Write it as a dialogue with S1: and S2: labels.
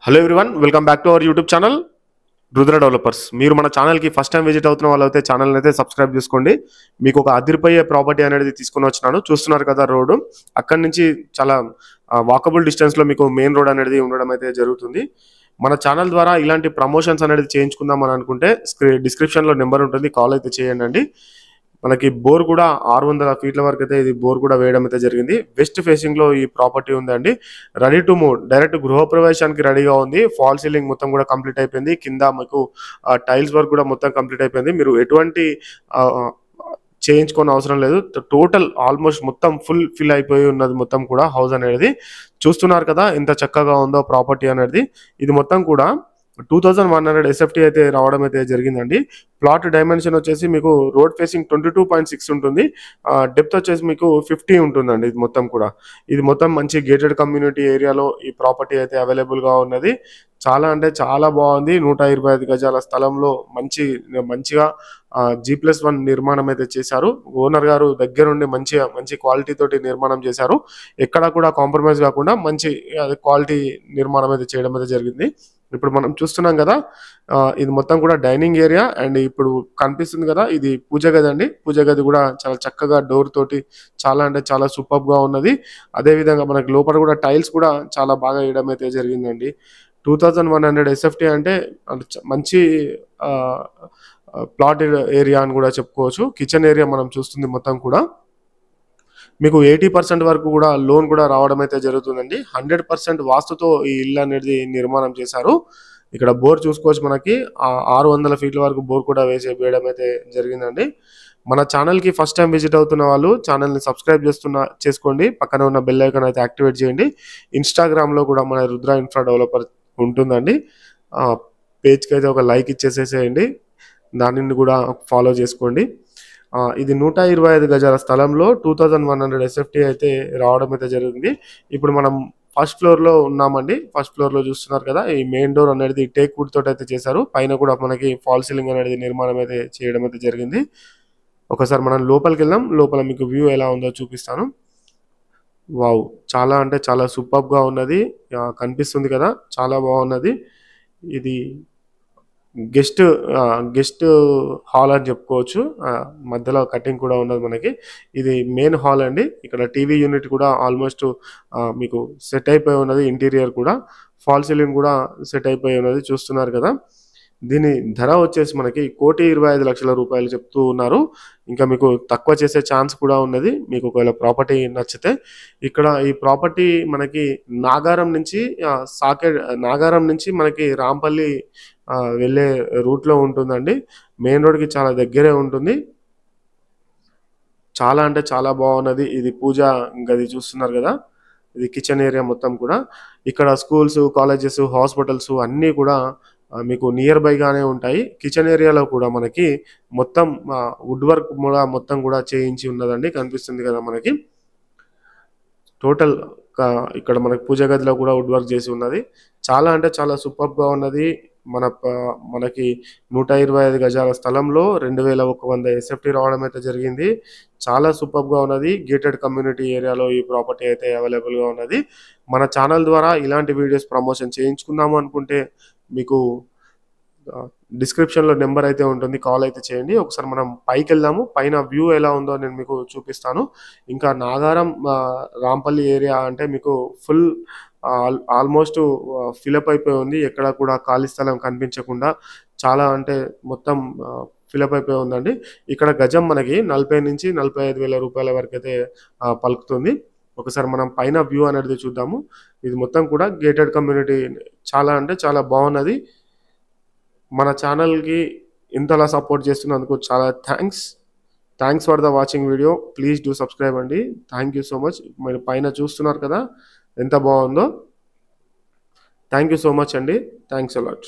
S1: Hello everyone, welcome back to our YouTube channel Rudra developers. మీరు మన ఛానల్కి ఫస్ట్ టైం విజిట్ అవుతున్న వాళ్ళైతే ఛానల్ అయితే సబ్స్క్రైబ్ చేసుకోండి. మీకు ఒక అదిరిపోయే ప్రాపర్టీ అనేది తీసుకొని వచ్చినాను. చూస్తున్నారు కదా రోడ్డు, అక్కడి నుంచి చాలా వాకబుల్ డిస్టెన్స్లో మీకు మెయిన్ రోడ్ అనేది ఉండడం అయితే జరుగుతుంది. మన ఛానల్ ద్వారా ఇలాంటి ప్రమోషన్స్ అనేది చేయించుకుందాం అని అనుకుంటే డిస్క్రిప్షన్లో నెంబర్ ఉంటుంది, కాల్ అయితే చేయండి. మనకి బోర్ కూడా 600 ఫీట్ల వరకు అయితే ఇది బోర్ కూడా వేయడం అయితే జరిగింది. వెస్ట్ ఫేసింగ్ లో ఈ ప్రాపర్టీ ఉందండి. రెడీ టు మూవ్, డైరెక్ట్ గృహప్రవేశానికి రెడీగా ఉంది. ఫాల్ సీలింగ్ మొత్తం కూడా కంప్లీట్ అయిపోయింది. కింద మీకు టైల్స్ వర్క్ కూడా మొత్తం కంప్లీట్ అయిపోయింది. మీరు ఎటువంటి చేయించుకోని అవసరం లేదు. టోటల్ ఆల్మోస్ట్ మొత్తం ఫిల్ అయిపోయి ఉన్నది మొత్తం కూడా హౌస్ అనేది. చూస్తున్నారు కదా ఎంత చక్కగా ఉందో ప్రాపర్టీ అనేది. ఇది మొత్తం కూడా 2100 ఎస్ఎఫ్టీ అయితే రావడం అయితే జరిగిందండి. ప్లాట్ డైమెన్షన్ వచ్చేసి మీకు రోడ్ ఫేసింగ్ 22.6 ఉంటుంది. డెప్త్ వచ్చేసి మీకు 50 ఉంటుందండి. ఇది మొత్తం కూడా ఇది మొత్తం మంచి గేటెడ్ కమ్యూనిటీ ఏరియాలో ఈ ప్రాపర్టీ అయితే అవైలబుల్గా ఉన్నది. చాలా అంటే చాలా బాగుంది. 125 గజాల స్థలంలో మంచిగా G+1 నిర్మాణం అయితే చేశారు. ఓనర్ గారు దగ్గరుండి మంచి క్వాలిటీ తోటి నిర్మాణం చేశారు. ఎక్కడ కూడా కాంప్రమైజ్ కాకుండా మంచి క్వాలిటీ నిర్మాణం అయితే చేయడం అయితే జరిగింది. ఇప్పుడు మనం చూస్తున్నాం కదా, ఇది మొత్తం కూడా డైనింగ్ ఏరియా. అండ్ ఇప్పుడు కనిపిస్తుంది కదా, ఇది పూజ గది అండి. పూజ గది కూడా చాలా చక్కగా డోర్ తోటి చాలా అంటే చాలా సూపర్ గా ఉన్నది. అదేవిధంగా మనకి లోపల కూడా టైల్స్ కూడా చాలా బాగా వేయడం అయితే జరిగిందండి. 2100 ఎస్ఎఫ్టీ అంటే మంచి ప్లాట్ ఏరియా అని కూడా చెప్పుకోవచ్చు. కిచెన్ ఏరియా మనం చూస్తుంది మొత్తం కూడా మీకు 80% వరకు కూడా లోన్ కూడా రావడం అయితే జరుగుతుందండి. 100% వాస్తుతో ఈ ఇల్లు అనేది నిర్మాణం చేశారు. ఇక్కడ బోర్ చూసుకోవచ్చు. మనకి 600 ఫీట్ల వరకు బోర్ కూడా వేయడం అయితే జరిగిందండి. మన ఛానల్కి ఫస్ట్ టైం విజిట్ అవుతున్న వాళ్ళు ఛానల్ని సబ్స్క్రైబ్ చేసుకోండి. పక్కన ఉన్న బెల్ ఐకాన్ అయితే యాక్టివేట్ చేయండి. ఇన్స్టాగ్రామ్లో కూడా మన రుద్ర ఇన్ఫ్రా డెవలపర్ ఉంటుందండి. పేజ్కి అయితే ఒక లైక్ ఇచ్చేసేసేయండి. దానిని కూడా ఫాలో చేసుకోండి. ఇది 125 గజాల స్థలంలో 2100 ఎస్ఎఫ్టీ అయితే రావడం అయితే జరిగింది. ఇప్పుడు మనం ఫస్ట్ ఫ్లోర్లో ఉన్నామండి. ఫస్ట్ ఫ్లోర్లో చూస్తున్నారు కదా, ఈ మెయిన్ డోర్ అనేది టేక్ వుడ్ తోటి అయితే చేశారు. పైన కూడా మనకి ఫాల్ సీలింగ్ అనేది నిర్మాణం అయితే చేయడం అయితే జరిగింది. ఒకసారి మనం లోపలికి వెళ్దాం. లోపల మీకు వ్యూ ఎలా ఉందో చూపిస్తాను. వావ్, చాలా అంటే చాలా సూపర్గా ఉన్నది. కనిపిస్తుంది కదా, చాలా బాగున్నది. ఇది గెస్ట్ హాల్ అని చెప్పుకోవచ్చు. మధ్యలో కటింగ్ కూడా ఉన్నది మనకి. ఇది మెయిన్ హాల్ అండి. ఇక్కడ టీవీ యూనిట్ కూడా ఆల్మోస్ట్ మీకు సెట్ అయిపోయి ఉన్నది. ఇంటీరియర్ కూడా ఫాల్ సీలింగ్ కూడా సెట్ అయిపోయి ఉన్నది. చూస్తున్నారు కదా, దీని ధర వచ్చేసి మనకి 1,25,00,000 రూపాయలు చెప్తూ ఉన్నారు. ఇంకా మీకు తక్కువ చేసే ఛాన్స్ కూడా ఉన్నది. మీకు ఒకవేళ ప్రాపర్టీ నచ్చితే ఇక్కడ ఈ ప్రాపర్టీ మనకి నాగారం నుంచి మనకి రాంపల్లి వెళ్ళే రూట్లో ఉంటుందండి. మెయిన్ రోడ్కి చాలా దగ్గరే ఉంటుంది. చాలా అంటే చాలా బాగున్నది. ఇది పూజ గది చూస్తున్నారు కదా, ఇది కిచెన్ ఏరియా మొత్తం కూడా. ఇక్కడ స్కూల్స్, కాలేజెస్, హాస్పిటల్స్ అన్నీ కూడా మీకు నియర్ బైగానే ఉంటాయి. కిచెన్ ఏరియాలో కూడా మనకి మొత్తం వుడ్ వర్క్ కూడా మొత్తం కూడా చేయించి ఉన్నదండి. కనిపిస్తుంది కదా మనకి. టోటల్ ఇక్కడ మనకి పూజ గదిలో కూడా వుడ్ వర్క్ చేసి ఉన్నది. చాలా అంటే చాలా సూపర్గా ఉన్నది. మనకి 125 గజాల స్థలంలో 2100 ఎస్ఎఫ్టీ రావడం అయితే జరిగింది. చాలా సూపర్గా ఉన్నది. గేటెడ్ కమ్యూనిటీ ఏరియాలో ఈ ప్రాపర్టీ అయితే అవైలబుల్గా ఉన్నది. మన ఛానల్ ద్వారా ఇలాంటి వీడియోస్ ప్రమోషన్ చేయించుకుందాము అనుకుంటే మీకు డిస్క్రిప్షన్లో నెంబర్ అయితే ఉంటుంది, కాల్ అయితే చేయండి. ఒకసారి మనం పైకి వెళ్దాము. పైన వ్యూ ఎలా ఉందో నేను మీకు చూపిస్తాను. ఇంకా నాగారం రాంపల్లి ఏరియా అంటే మీకు ఫుల్ ఆల్మోస్ట్ ఫిలప్ అయిపోయి ఉంది. ఎక్కడ కూడా ఖాళీ స్థలం కనిపించకుండా చాలా అంటే మొత్తం ఫిలప్ అయిపోయి ఉందండి. ఇక్కడ గజం మనకి 40 నుంచి 45,000 రూపాయల వరకు అయితే పలుకుతుంది. ఒకసారి మనం పైన వ్యూ అనేది చూద్దాము. ఇది మొత్తం కూడా గేటెడ్ కమ్యూనిటీ. చాలా అంటే చాలా బాగున్నది. మన ఛానల్కి ఇంతలా సపోర్ట్ చేస్తున్నందుకు చాలా thanks for the watching video. Please do subscribe అండి. Thank you so much. మీరు పైన చూస్తున్నారు కదా ఎంత బాగుందో. థ్యాంక్ యూ సో మచ్ అండి. Thanks allot.